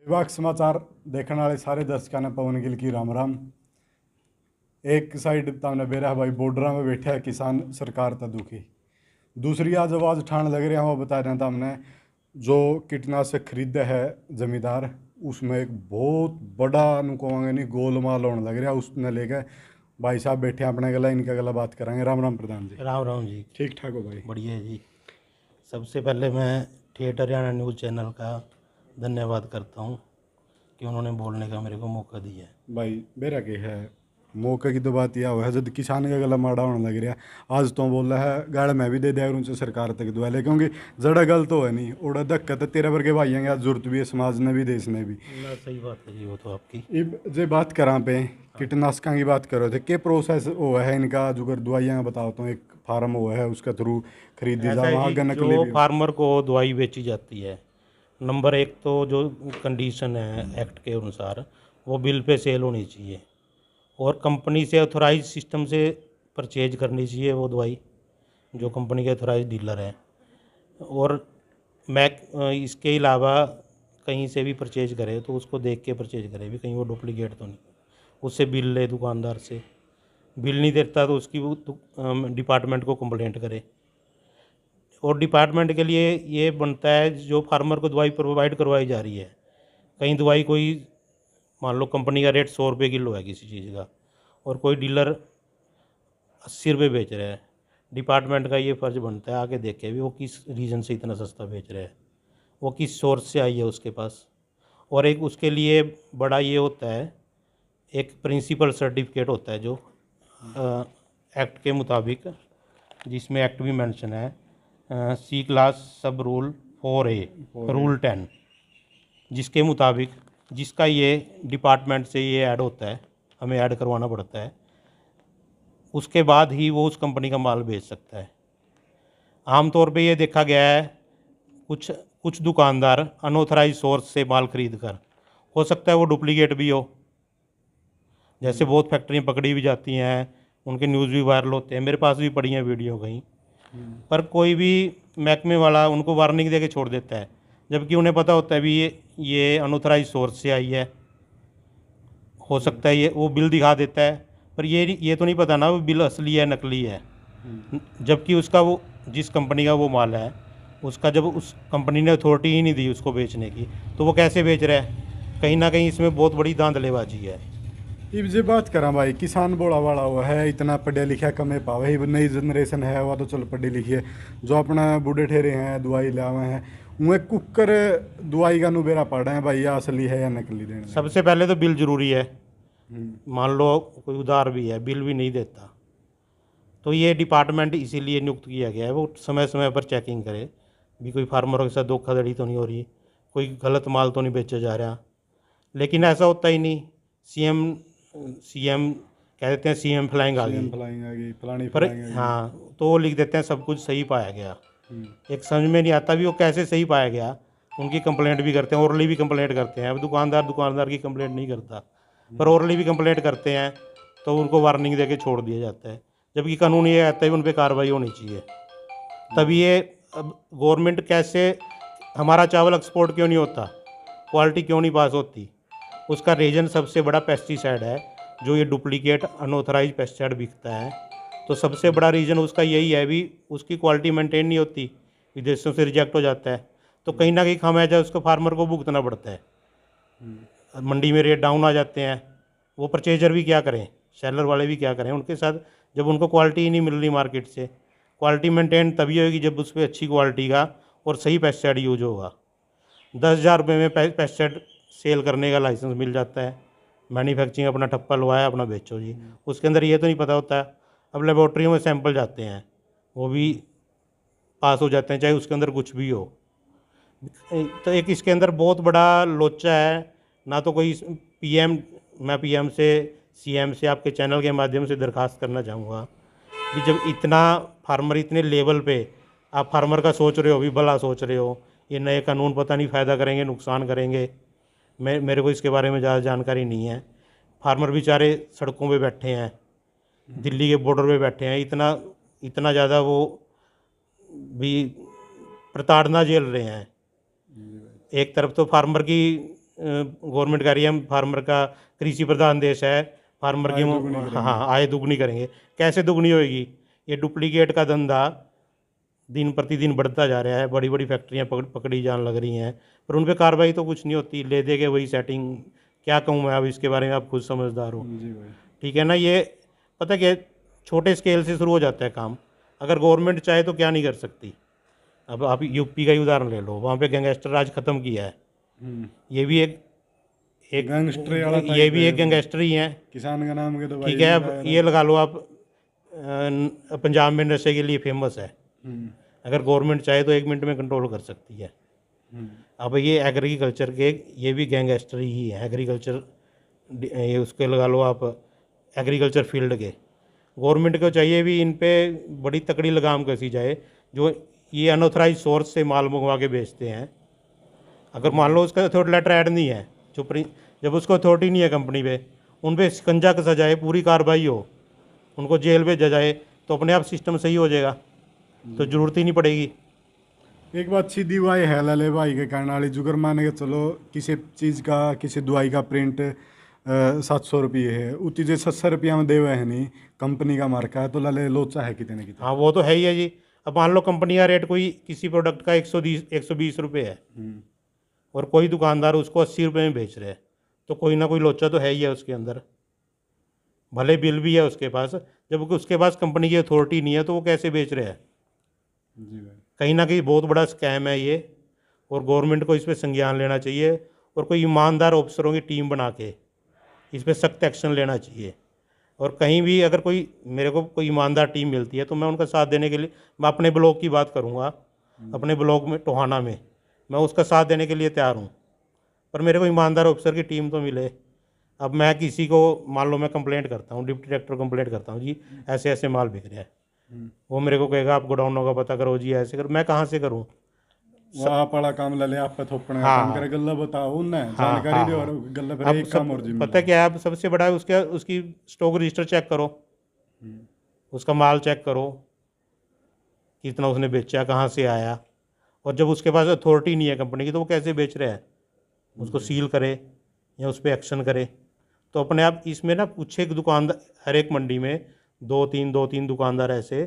विभाग समाचार देखने वाले सारे दर्शकों ने पवन गिल की राम राम। एक साइड तामने बेरा भाई बॉर्डर में बैठे है किसान सरकार ता दुखी। दूसरी आज आवाज ठाण लग रहा है वो बता रहे हमने जो कीटनाशक खरीदे है जमींदार उसमें एक बहुत बड़ा कहोंगे नहीं गोलमाल होने लग रहा है। उसने लेके भाई साहब बैठे अपने गला इनका गला बात करेंगे। राम राम प्रधान जी। राम राम जी। ठीक ठाक हो भाई? बढ़िया जी। सबसे पहले मैं ठेठ हरियाणा न्यूज़ चैनल का धन्यवाद करता हूँ कि उन्होंने बोलने का मेरे को मौका दिया है। भाई बेरा के है मौके की तो बात यह है जब किसान का गला माड़ा होने लग रहा आज तो बोल रहा है गाड़ मैं भी दे दिया उनसे सरकार तक दुआ ले क्योंकि जड़ा गल तो है नहीं उड़ा धक्का तो तेरा वर्गे भाई आज जरूरत भी है समाज ने भी देश ने भी ना। सही बात है जी, वो तो आपकी। अब जो बात करा पे कीटनाशकों की बात करो थे क्या प्रोसेस हुआ है इनका जो कर दवाइयाँ बताओ तो एक फार्म हुआ है उसके थ्रू खरीदी ऐसा जा है वहाँ जी, नकली जो भी फार्मर को दवाई बेची जाती है, नंबर एक तो जो कंडीशन है एक्ट के अनुसार वो बिल पे सेल होनी चाहिए और कंपनी से ऑथोराइज सिस्टम से परचेज करनी चाहिए वो दवाई, जो कंपनी के ऑथोराइज डीलर है। और मैं इसके अलावा कहीं से भी परचेज करे तो उसको देख के परचेज करे भी कहीं वो डुप्लीकेट तो नहीं। उससे बिल ले दुकानदार से, बिल नहीं देता तो उसकी वो डिपार्टमेंट को कंप्लेंट करे। और डिपार्टमेंट के लिए ये बनता है जो फार्मर को दवाई प्रोवाइड करवाई जा रही है, कहीं दवाई कोई मान लो कंपनी का रेट 100 रुपये किलो है किसी चीज़ का और कोई डीलर 80 रुपये बेच रहा है, डिपार्टमेंट का ये फ़र्ज़ बनता है आके देखे भी वो किस रीज़न से इतना सस्ता बेच रहा है, वो किस सोर्स से आई है उसके पास। और एक उसके लिए बड़ा ये होता है, एक प्रिंसिपल सर्टिफिकेट होता है जो एक्ट के मुताबिक, जिसमें एक्ट भी मेंशन है सी क्लास सब रूल 4A रूल 10, जिसके मुताबिक जिसका ये डिपार्टमेंट से ये ऐड होता है, हमें ऐड करवाना पड़ता है, उसके बाद ही वो उस कंपनी का माल बेच सकता है। आमतौर पे ये देखा गया है कुछ दुकानदार अनऑथराइज सोर्स से माल खरीद कर, हो सकता है वो डुप्लीकेट भी हो, जैसे बहुत फैक्ट्रियाँ पकड़ी भी जाती हैं, उनके न्यूज़ भी वायरल होते हैं, मेरे पास भी पड़ी हैं वीडियो कहीं। पर कोई भी महकमे वाला उनको वार्निंग दे के छोड़ देता है, जबकि उन्हें पता होता है भी ये अनऑथराइज सोर्स से आई है। हो सकता है ये वो बिल दिखा देता है, पर ये तो नहीं पता ना वो बिल असली है नकली है। जबकि उसका वो जिस कंपनी का वो माल है उसका जब उस कंपनी ने अथॉरिटी ही नहीं दी उसको बेचने की, तो वो कैसे बेच रहा है? कहीं ना कहीं इसमें बहुत बड़ी धांधलेबाजी है। इब जे बात करा भाई किसान बोला वाला हुआ है इतना पढ़ा लिखा कमे पावे ही नई जनरेशन है वह तो चलो पढ़ी लिखी है जो अपना बूढ़े ठहरे हैं दवाई ले आवे हैं उन्हें कुकर दवाई का नुबेरा पड़ रहे हैं भाई यह असली है या नकली देने। सबसे पहले तो बिल ज़रूरी है। मान लो कोई उधार भी है, बिल भी नहीं देता, तो ये डिपार्टमेंट इसीलिए नियुक्त किया गया है वो समय समय पर चेकिंग करे भी कोई फार्मरों के साथ धोखाधड़ी तो नहीं हो रही, कोई गलत माल तो नहीं बेचा जा रहा। लेकिन ऐसा होता ही नहीं। सीएम कह देते हैं सीएम फ्लाइंग आ गई, फलानी पर फलानी हाँ तो वो लिख देते हैं सब कुछ सही पाया गया। एक समझ में नहीं आता भी वो कैसे सही पाया गया। उनकी कंप्लेंट भी करते हैं, ओरली भी कंप्लेंट करते हैं। अब दुकानदार की कंप्लेंट नहीं करता, पर ओरली भी कंप्लेंट करते हैं तो उनको वार्निंग दे के छोड़ दिया जाता है, जबकि कानून ये आता है उन पर कार्रवाई होनी चाहिए। तब ये अब गवर्नमेंट कैसे, हमारा चावल एक्सपोर्ट क्यों नहीं होता, क्वालिटी क्यों नहीं पास होती? उसका रीज़न सबसे बड़ा पेस्टिसाइड है, जो ये डुप्लीकेट अनऑथराइज पेस्टिसाइड बिकता है। तो सबसे बड़ा रीज़न उसका यही है भी उसकी क्वालिटी मेंटेन नहीं होती, विदेशों से रिजेक्ट हो जाता है, तो कहीं ना कहीं खामियाजा उसको फार्मर को भुगतना पड़ता है। मंडी में रेट डाउन आ जाते हैं, वो परचेजर भी क्या करें, सेलर वाले भी क्या करें उनके साथ, जब उनको क्वालिटी ही नहीं मिल रही मार्केट से। क्वालिटी मेंटेन तभी होगी जब उस पर अच्छी क्वालिटी का और सही पेस्टिसाइड यूज होगा। 10,000 रुपये में पेस्टिसाइड सेल करने का लाइसेंस मिल जाता है, मैन्युफैक्चरिंग अपना ठप्पा लवाया अपना बेचो जी। उसके अंदर ये तो नहीं पता होता है। अब लेबॉर्ट्रियों में सैंपल जाते हैं, वो भी पास हो जाते हैं चाहे उसके अंदर कुछ भी हो। तो एक इसके अंदर बहुत बड़ा लोचा है ना। तो कोई मैं पीएम से सीएम से आपके चैनल के माध्यम से दरखास्त करना चाहूँगा कि जब इतना फार्मर इतने लेवल पे आप फार्मर का सोच रहे हो, भी भला सोच रहे हो, ये नए कानून पता नहीं फ़ायदा करेंगे नुकसान करेंगे। मेरे को इसके बारे में ज़्यादा जानकारी नहीं है। फार्मर बेचारे सड़कों पे बैठे हैं, दिल्ली के बॉर्डर पे बैठे हैं, इतना ज़्यादा वो भी प्रताड़ना झेल रहे हैं। एक तरफ तो फार्मर की गवर्नमेंट कह रही है हम फार्मर का कृषि प्रधान देश है, फार्मर की आय दुगनी हम करेंगे। हाँ आय दुगनी करेंगे। कैसे दुगनी होएगी? ये डुप्लीकेट का धंधा दिन प्रतिदिन बढ़ता जा रहा है, बड़ी बड़ी फैक्ट्रियाँ पकड़ी जाने लग रही हैं, पर उन पर कार्रवाई तो कुछ नहीं होती, ले दे के वही सेटिंग। क्या कहूँ मैं अब इसके बारे में, आप खुद समझदार हो। जी भाई। ठीक है ना, ये पता क्या छोटे स्केल से शुरू हो जाता है काम। अगर गवर्नमेंट चाहे तो क्या नहीं कर सकती। अब आप यूपी का ही उदाहरण ले लो, वहाँ पे गैंगस्टर राज खत्म किया है। ये भी एक एक गैंगस्टर वाला ये टाइप भी है। एक गैंगस्टर ही है। किसान का नाम के तो भाई ठीक है, भी अब ये लगा लो आप पंजाब में नशे के लिए फेमस है। हम्म, अगर गवर्नमेंट चाहे तो 1 मिनट में कंट्रोल कर सकती है। हम्म, अब ये एग्रीकल्चर के, ये भी गैंगस्टर ही है एग्रीकल्चर, ये उसके लगा लो आप एग्रीकल्चर फील्ड के। गवर्नमेंट को चाहिए भी इन पे बड़ी तकड़ी लगाम कसी जाए। जो ये अनऑथराइज सोर्स से माल मंगवा के बेचते हैं, अगर मान लो उसका अथॉरिटी लेटर ऐड नहीं है, जब उसको अथॉरिटी नहीं है कंपनी पे, उन पे शिकंजा कसा जाए, पूरी कार्रवाई हो, उनको जेल भेजा जाए, तो अपने आप सिस्टम सही हो जाएगा, तो ज़रूरत ही नहीं पड़ेगी। एक बात सीधी भाई है लले भाई के कहने वाली जुगर माने के चलो किसी चीज़ का किसी दवाई का प्रिंट 700 रुपये है, वो चीज़ें 700 रुपया में देवे है नहीं, कंपनी का मार्का है तो लले लोचा है कितने न कितने। हाँ वो तो है ही है जी। अब मान लो कंपनी का रेट कोई किसी प्रोडक्ट का 120 रुपये है, और कोई दुकानदार उसको 80 रुपये में बेच रहे हैं, तो कोई ना कोई लोचा तो है ही है उसके अंदर। भले बिल भी है उसके पास, जब उसके पास कंपनी की अथॉरिटी नहीं है तो वो कैसे बेच रहे हैं? जी भाई। कहीं ना कहीं बहुत बड़ा स्कैम है ये, और गवर्नमेंट को इस पर संज्ञान लेना चाहिए, और कोई ईमानदार अफसरों की टीम बना के इस पर सख्त एक्शन लेना चाहिए। और कहीं भी अगर कोई मेरे को कोई ईमानदार टीम मिलती है तो मैं उनका साथ देने के लिए, मैं अपने ब्लॉक की बात करूँगा, अपने ब्लॉक में टोहाना में मैं उसका साथ देने के लिए तैयार हूँ, पर मेरे को ईमानदार अफसर की टीम तो मिले। अब मैं किसी को, मान लो मैं कंप्लेंट करता हूँ, डिप्टी डायरेक्टर कंप्लेंट करता हूँ जी ऐसे ऐसे माल बिक रहा है, वो मेरे को कहेगा आप गोडाउनों का पता करो जी, ऐसे कर, मैं कहाँ से करूँ? वो आप बड़ा काम लले आप पे थोपने का हाँ, काम हाँ। करे, गल्ला बताओ उन्हें हाँ, जानकारी हाँ, दे, और हाँ। गल्ला पर अब एक काम और सब जिम्मेदार। पता क्या है, अब सबसे बड़ा है उसकी स्टॉक रजिस्टर चेक करो, उसका माल चेक करो, कितना उसने बेचा, कहाँ से आया, और जब उसके पास अथॉरिटी नहीं है कंपनी की तो वो कैसे बेच रहा है, उसको सील करे या उस पर एक्शन करे। तो अपने आप इसमें ना कुछ एक दुकानदार, हर एक मंडी में दो तीन दुकानदार ऐसे,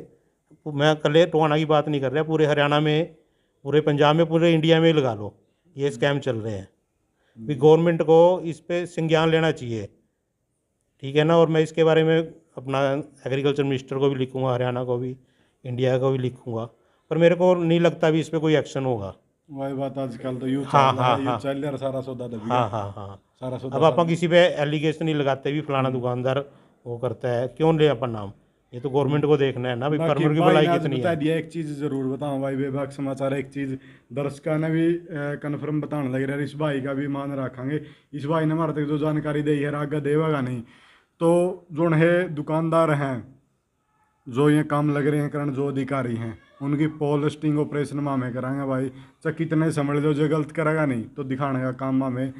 मैं कल टोहाना की बात नहीं कर रहा, पूरे हरियाणा में, पूरे पंजाब में, पूरे इंडिया में ही लगा लो ये स्कैम चल रहे हैं। भी गवर्नमेंट को इस पे संज्ञान लेना चाहिए, ठीक है ना। और मैं इसके बारे में अपना एग्रीकल्चर मिनिस्टर को भी लिखूंगा, हरियाणा को भी, इंडिया को भी लिखूंगा, पर मेरे को नहीं लगता भी इस पर कोई एक्शन होगा। वही बात आजकल तो यू हाँ, चल रहा हाँ, है, यू हाँ। चल रहा है, सारा सौदा दब हाँ, गया। हाँ, हाँ। सारा सौदा अब आप किसी पे एलिगेशन नहीं लगाते भी फलाना दुकानदार वो करता है, क्यों ले अपन नाम? ये तो गवर्नमेंट को देखना है ना भाई, बाकी फार्मर की भाई भलाई ने आज कितनी बता है। दिया, एक चीज जरूर बताऊं भाई, बेबाक समाचार एक चीज दर्शकों ने भी कन्फर्म बताने लग रहा है, इस भाई का भी मान रखेंगे। इस भाई ने हमारे तक जो जानकारी दी है आगे देगा नहीं, तो जो है दुकानदार हैं जो ये काम लग रहे हैं करण, जो अधिकारी हैं उनकी पोस्टिंग ऑपरेशन में कराएंगे भाई। चाहे कितने समझ लो, जो गलत करेगा नहीं तो दिखाने का काम में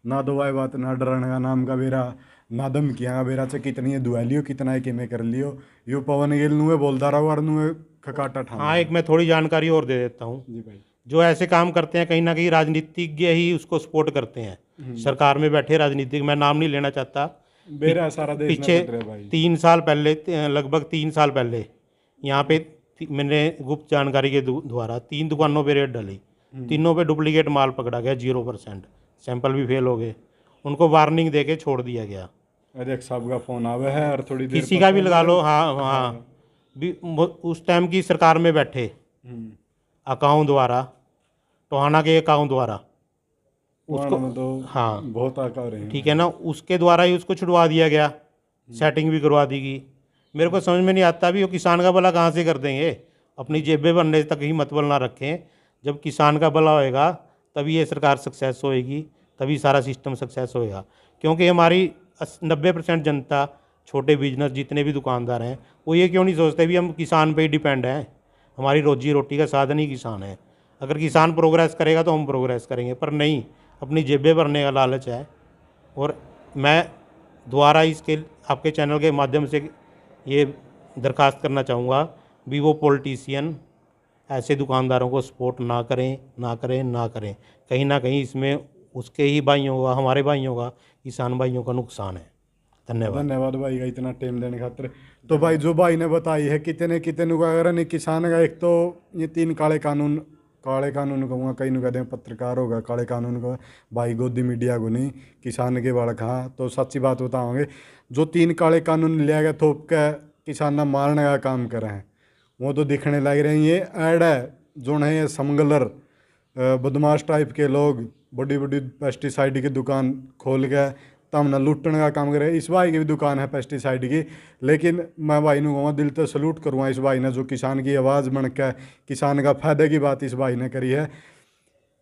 ना दवाई बात, ना डराने का नाम का बेरा, ना धमकियाँ का बेरा। चाहे कितनी दुआ लियो, कितना है कि मैं कर लियो, यो पवन गिल नुए बोलता रहो और नुए खकाटा ठान। हाँ, एक मैं थोड़ी जानकारी और दे देता हूँ। जी भाई। जो ऐसे काम करते हैं कहीं ना कहीं राजनीतिज्ञ ही उसको सपोर्ट करते हैं, सरकार में बैठे राजनीतिक, मैं नाम नहीं लेना चाहता। बेरा सारा देश में पीछे बट रहा है भाई। 3 साल पहले, लगभग 3 साल पहले यहाँ पे मैंने गुप्त जानकारी के द्वारा 3 दुकानों पे रेड डाली, तीनों पे डुप्लीकेट माल पकड़ा गया, 0%, सैंपल भी फेल हो गए, उनको वार्निंग दे के छोड़ दिया गया। अरे एक साहब का फोन आवे है और थोड़ी देर किसी का भी लगा लो, हाँ हाँ, भी उस टाइम की सरकार में बैठे अकाउंट द्वारा, टोहाना के अकाउंट द्वारा उसको में तो हाँ, बहुत आका रहे हैं। ठीक है ना, उसके द्वारा ही उसको छुड़वा दिया गया, सेटिंग भी करवा दी गई। मेरे को समझ में नहीं आता भी वो किसान का भला कहाँ से कर देंगे, अपनी जेबें भरने तक ही मतबल ना रखें। जब किसान का भला होएगा तभी ये सरकार सक्सेस होएगी, तभी सारा सिस्टम सक्सेस होएगा। क्योंकि हमारी 90% जनता, छोटे बिजनेस जितने भी दुकानदार हैं, वो ये क्यों नहीं सोचते भी हम किसान पे ही डिपेंड हैं, हमारी रोजी रोटी का साधन ही किसान है। अगर किसान प्रोग्रेस करेगा तो हम प्रोग्रेस करेंगे, पर नहीं, अपनी जेबें भरने का लालच है। और मैं दोबारा इसके आपके चैनल के माध्यम से ये दरख्वास्त करना चाहूँगा भी वो पॉलिटिशियन ऐसे दुकानदारों को सपोर्ट ना करें, ना करें, ना करें। कहीं ना कहीं इसमें उसके ही भाइयों का, हमारे भाइयों का, किसान भाइयों का नुकसान है। धन्यवाद। धन्यवाद भाई का इतना टाइम देने खातिर। तो भाई जो भाई ने बताई है कितने कितने का अगर नहीं किसान का, एक तो ये 3 काले कानून कहूँगा, कई नु कहते हैं पत्रकार होगा काले कानून का, भाई गोदी मीडिया को नहीं, किसान के बाल कहाँ। तो सच्ची बात बताओगे, जो 3 काले कानून लिया गया थोप के किसान मारने का काम कर रहे हैं, वो तो दिखने लग रहे हैं। ये ऐड है जो है ये समगलर बदमाश टाइप के लोग बड़ी बड़ी पेस्टिसाइड की दुकान खोल के तब ना लूटने का काम करे। इस भाई की भी दुकान है पेस्टिसाइड की, लेकिन मैं भाई ने कहूँगा दिल से सलूट करूँगा इस भाई ने, जो किसान की आवाज़ बन के किसान का फायदे की बात इस भाई ने करी है।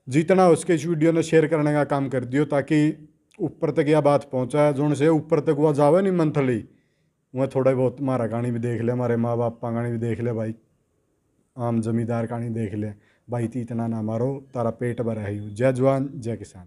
जितना उसके इस वीडियो ने शेयर करने का काम कर दियो ताकि ऊपर तक यह बात पहुँचा, जो से ऊपर तक वह जावे नहीं मंथली, वह थोड़ा बहुत हमारा कहानी भी देख ले, हमारे माँ बाप का कहानी भी देख ले भाई, आम जमींदार कहानी देख ले भाई। ती इतना ना मारो, तारा पेट भरा है। जय जवान जय किसान।